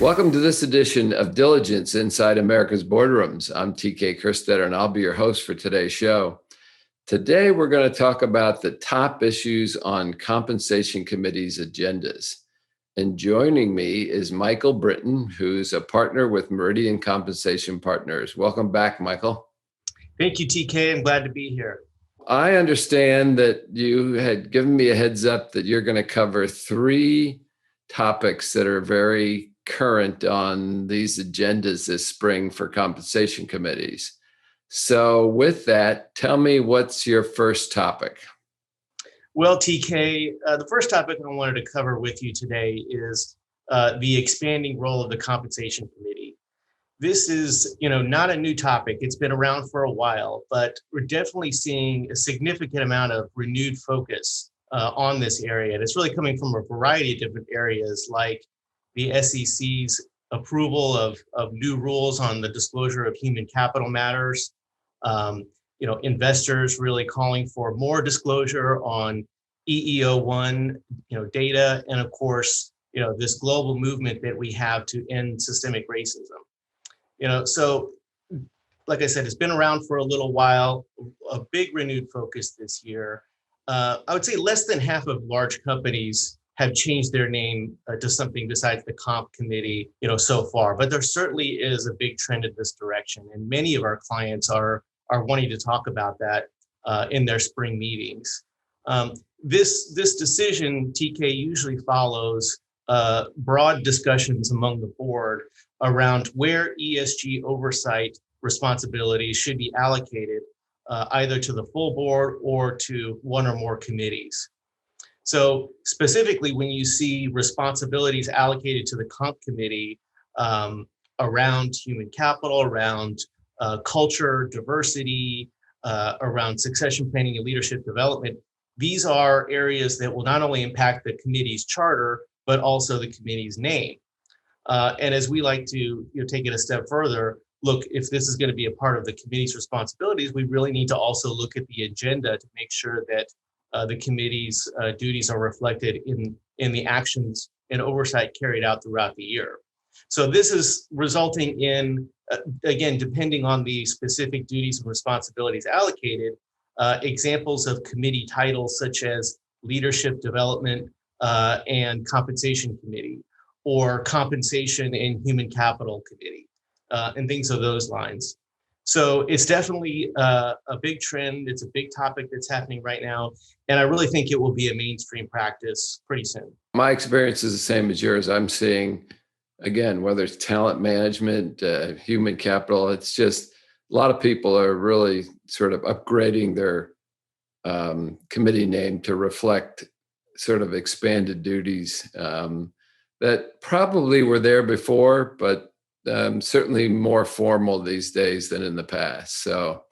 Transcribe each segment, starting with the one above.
Welcome to this edition of Diligence Inside America's Boardrooms. I'm TK Kerstetter, and I'll be your host for today's show. Today, we're going to talk about the top issues on compensation committees' agendas. And joining me is Michael Brittian, who's a partner with Meridian Compensation Partners. Welcome back, Michael. Thank you, TK. I'm glad to be here. I understand that you had given me a heads up that you're going to cover three topics that are very current on these agendas this spring for compensation committees. So with that, tell me, what's your first topic? Well, TK, the first topic I wanted to cover with you today is the expanding role of the compensation committee. This is, not a new topic. It's been around for a while, but we're definitely seeing a significant amount of renewed focus on this area. And it's really coming from a variety of different areas, like the SEC's approval of new rules on the disclosure of human capital matters. Investors really calling for more disclosure on EEO1, data, and of course, this global movement that we have to end systemic racism. So like I said, it's been around for a little while, a big renewed focus this year. I would say less than half of large companies have changed their name to something besides the comp committee, so far. But there certainly is a big trend in this direction, and many of our clients are wanting to talk about that in their spring meetings. This decision, TK, usually follows broad discussions among the board around where ESG oversight responsibilities should be allocated, either to the full board or to one or more committees. So specifically, when you see responsibilities allocated to the comp committee around human capital, around culture, diversity, around succession planning and leadership development, these are areas that will not only impact the committee's charter, but also the committee's name. And as we like to take it a step further, look, if this is going to be a part of the committee's responsibilities, we really need to also look at the agenda to make sure that the committee's duties are reflected in the actions and oversight carried out throughout the year. So this is resulting in, again, depending on the specific duties and responsibilities allocated, examples of committee titles such as leadership development and compensation committee, or compensation and human capital committee, and things of those lines. So it's definitely a big trend. It's a big topic that's happening right now. And I really think it will be a mainstream practice pretty soon. My experience is the same as yours. I'm seeing, again, whether it's talent management, human capital, it's just a lot of people are really sort of upgrading their committee name to reflect sort of expanded duties that probably were there before, but certainly more formal these days than in the past. So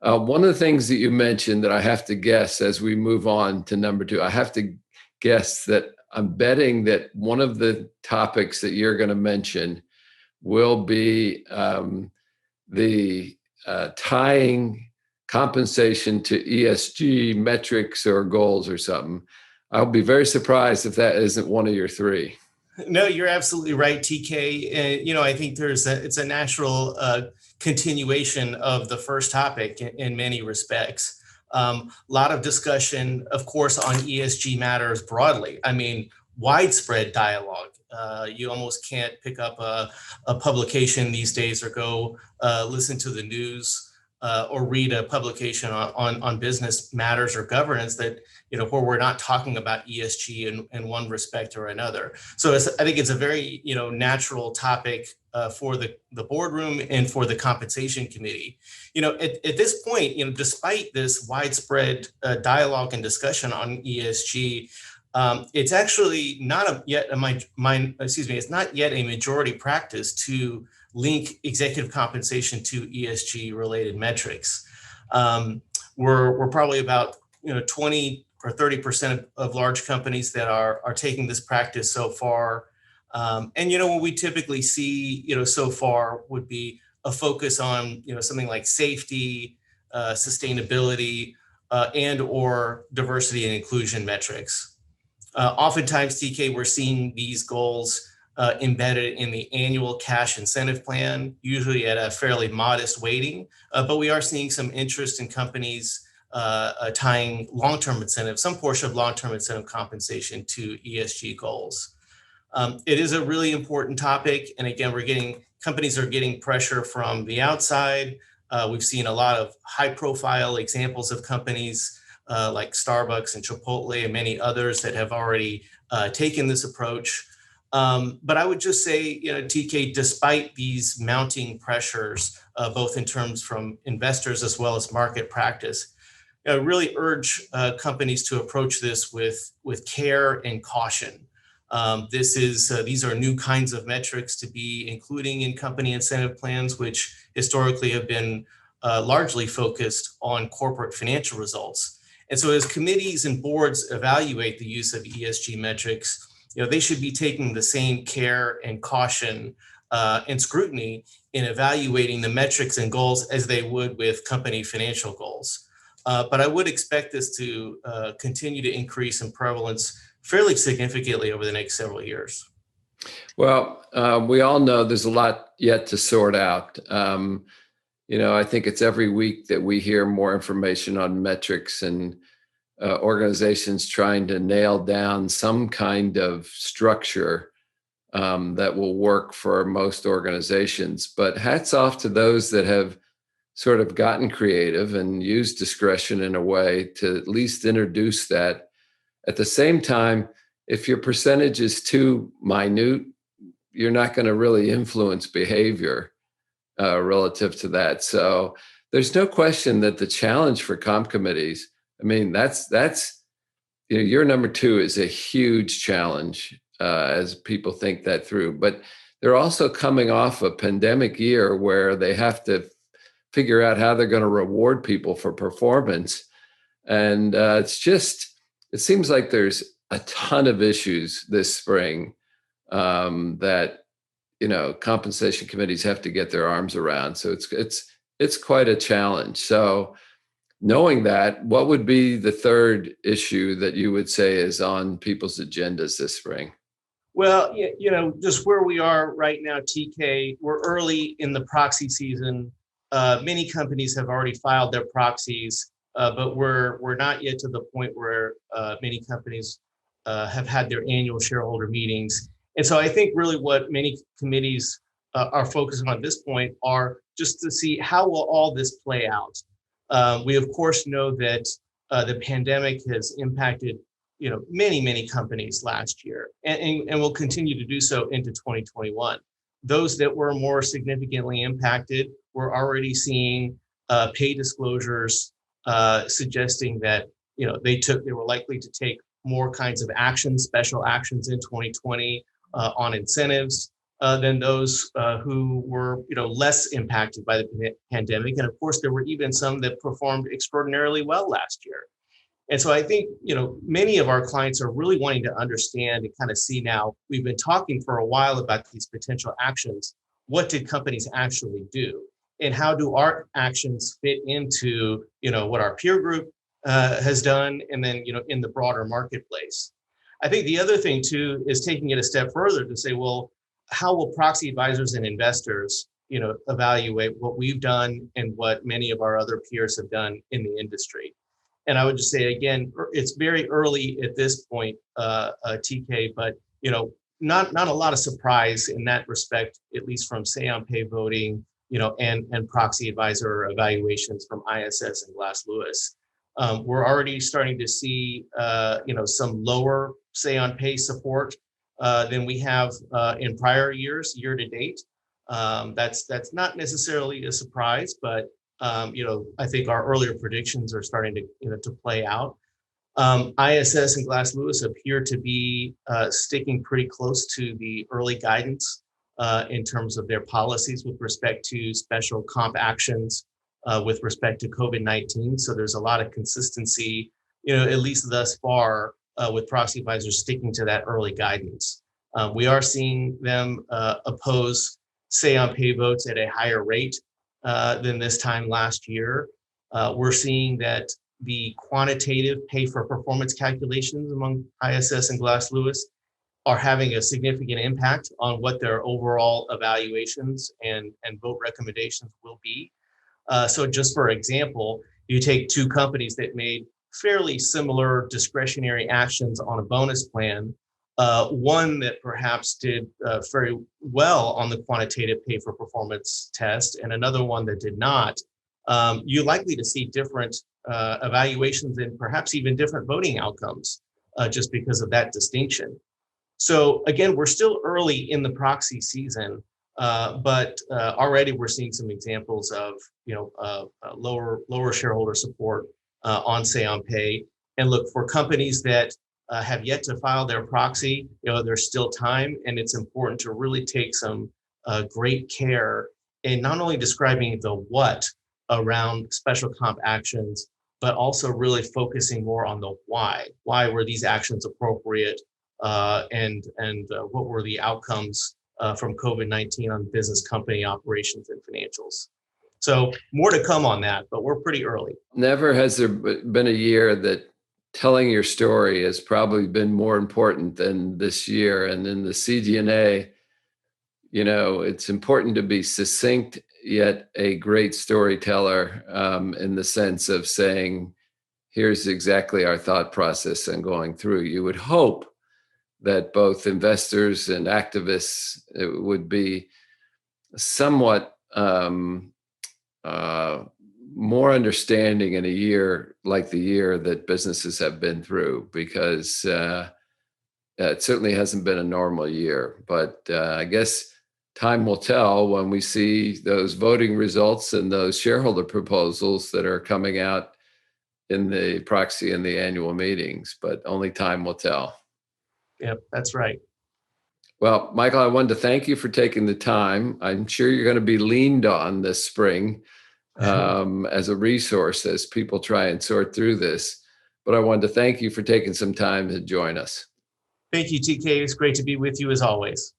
one of the things that you mentioned that I have to guess as we move on to number two, I have to guess that I'm betting that one of the topics that you're going to mention will be the tying compensation to ESG metrics or goals or something. I'll be very surprised if that isn't one of your three. No, you're absolutely right, TK. And, I think it's a natural continuation of the first topic in many respects. A lot of discussion, of course, on ESG matters broadly. I mean, widespread dialogue. You almost can't pick up a publication these days or go listen to the news or read a publication on business matters or governance that, where we're not talking about ESG in one respect or another. So I think it's a very, natural topic for the boardroom and for the compensation committee. At this point, despite this widespread dialogue and discussion on ESG, it's actually not yet it's not yet a majority practice to link executive compensation to ESG related metrics. We're probably about 20 or 30% of large companies that are taking this practice so far. And what we typically see so far would be a focus on something like safety, sustainability, and or diversity and inclusion metrics. Oftentimes, TK, we're seeing these goals embedded in the annual cash incentive plan, usually at a fairly modest weighting. But we are seeing some interest in companies tying long-term incentive, some portion of long-term incentive compensation to ESG goals. It is a really important topic. And again, companies are getting pressure from the outside. We've seen a lot of high-profile examples of companies like Starbucks and Chipotle and many others that have already taken this approach. But I would just say, TK, despite these mounting pressures, both in terms from investors as well as market practice, I really urge companies to approach this with care and caution. These are new kinds of metrics to be including in company incentive plans, which historically have been largely focused on corporate financial results. And so as committees and boards evaluate the use of ESG metrics, they should be taking the same care and caution and scrutiny in evaluating the metrics and goals as they would with company financial goals. But I would expect this to continue to increase in prevalence fairly significantly over the next several years. Well, we all know there's a lot yet to sort out. I think it's every week that we hear more information on metrics and organizations trying to nail down some kind of structure that will work for most organizations. But hats off to those that have sort of gotten creative and used discretion in a way to at least introduce that. At the same time, if your percentage is too minute, you're not going to really influence behavior relative to that. So there's no question that the challenge for comp committees, I mean, that's your number two is a huge challenge as people think that through. But they're also coming off a pandemic year where they have to figure out how they're going to reward people for performance. And it seems like there's a ton of issues this spring that, compensation committees have to get their arms around. So it's quite a challenge. So knowing that, what would be the third issue that you would say is on people's agendas this spring? Well, just where we are right now, TK, we're early in the proxy season. Many companies have already filed their proxies, but we're not yet to the point where many companies have had their annual shareholder meetings. And so I think really what many committees are focusing on at this point are just to see how will all this play out. We of course know that the pandemic has impacted many companies last year and will continue to do so into 2021. Those that were more significantly impacted, we're already seeing pay disclosures suggesting that they were likely to take more kinds of actions, special actions in 2020 on incentives than those who were less impacted by the pandemic. And of course, there were even some that performed extraordinarily well last year. And so I think many of our clients are really wanting to understand and kind of see now. We've been talking for a while about these potential actions. What did companies actually do? And how do our actions fit into what our peer group has done, and then in the broader marketplace? I think the other thing too is taking it a step further to say, well, how will proxy advisors and investors evaluate what we've done and what many of our other peers have done in the industry? And I would just say again, it's very early at this point, TK, but not a lot of surprise in that respect, at least from say on pay voting, and proxy advisor evaluations from ISS and Glass Lewis. We're already starting to see, some lower say on pay support than we have in prior years, year to date. That's not necessarily a surprise, but I think our earlier predictions are starting to play out. ISS and Glass Lewis appear to be sticking pretty close to the early guidance in terms of their policies with respect to special comp actions with respect to COVID-19. So there's a lot of consistency, at least thus far, with proxy advisors sticking to that early guidance. We are seeing them oppose say on pay votes at a higher rate than this time last year. We're seeing that the quantitative pay for performance calculations among ISS and Glass Lewis are having a significant impact on what their overall evaluations and vote recommendations will be. So just for example, you take two companies that made fairly similar discretionary actions on a bonus plan, one that perhaps did very well on the quantitative pay for performance test, and another one that did not. You're likely to see different evaluations and perhaps even different voting outcomes just because of that distinction. So again, we're still early in the proxy season, but already we're seeing some examples of lower shareholder support on say on pay. And look, for companies that have yet to file their proxy, there's still time, and it's important to really take some great care in not only describing the what around special comp actions, but also really focusing more on the why. Why were these actions appropriate? And what were the outcomes from COVID-19 on business, company operations, and financials? So more to come on that, but we're pretty early. Never has there been a year that telling your story has probably been more important than this year. And in the CDNA, it's important to be succinct, yet a great storyteller, in the sense of saying, here's exactly our thought process and going through. You would hope that both investors and activists would be somewhat more understanding in a year like the year that businesses have been through, because it certainly hasn't been a normal year. But I guess time will tell when we see those voting results and those shareholder proposals that are coming out in the proxy and the annual meetings, but only time will tell. Yep, that's right. Well, Michael, I wanted to thank you for taking the time. I'm sure you're going to be leaned on this spring as a resource as people try and sort through this. But I wanted to thank you for taking some time to join us. Thank you, TK. It's great to be with you as always.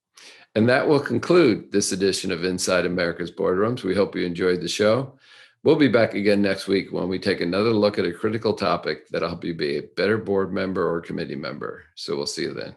And that will conclude this edition of Inside America's Boardrooms. We hope you enjoyed the show. We'll be back again next week when we take another look at a critical topic that'll help you be a better board member or committee member. So we'll see you then.